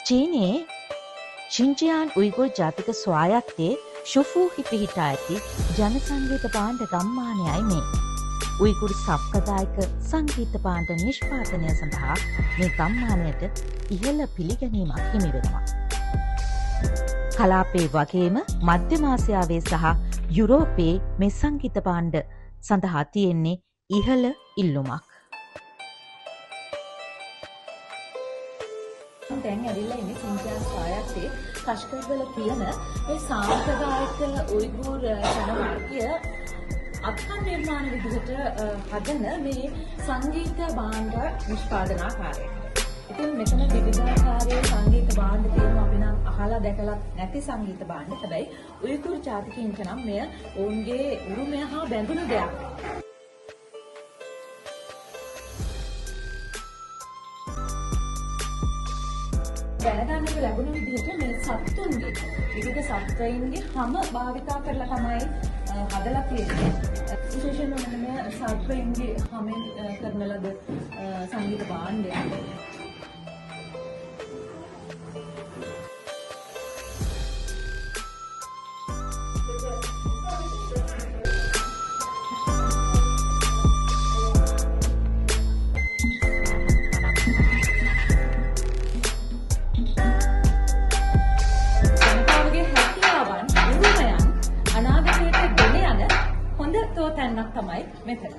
චීනයේ ෂින්ජියාන් උයිගුර් ජාතික ස්වායත්තයේ ෂුෆූහි පිහිටා ඇති ජන සංගීත භාණ්ඩ ගම්මානයයි මේ. උයිගුර් සම්ප්‍රදායික සංගීත භාණ්ඩ නිෂ්පාදනය සඳහා මේ ගම්මානයට ඉහළ පිළිගැනීමක් හිමි වෙනවා. කලාපයේ වගේම මධ්‍යම ආසියාවේ සහ යුරෝපයේ මේ සංගීත භාණ්ඩ සඳහා තියෙන්නේ ඉහළ ඉල්ලුමක්. දැන් ඇවිල්ලා ඉන්නේ ෂින්ජියාන් ස්වායත්තයේ කෂ්කර්වල කියන මේ සාම්ප්‍රදායික උයිගුර් ජනවර්ගය අත්හන් නිර්මාණ විදිහට හදන මේ සංගීත භාණ්ඩ නිෂ්පාදනාකාරයෙක්. ඉතින් මෙතන විවිධාකාරයේ සංගීත භාණ්ඩ තියෙනවා අපි නම් අහලා දැකලා නැති සංගීත භාණ්ඩ. හැබැයි උයිගුර් ජාතිකයින්ට නම් මෙය ඔවුන්ගේ උරුමය හා බැඳුණු දෙයක්. දැනගන්නට ලැබුණ විදිහට මේ සත්තුන්ගේ විවිධ සත්වයින්ගේ හැම භාවිතා කරලා තමයි හදලා තියෙන්නේ. විශේෂයෙන්ම මේ සත්වයින්ගේ හැමෙන් කරන ලද සංගීත භාණ්ඩය. තැන්නක් තමයි මෙතන.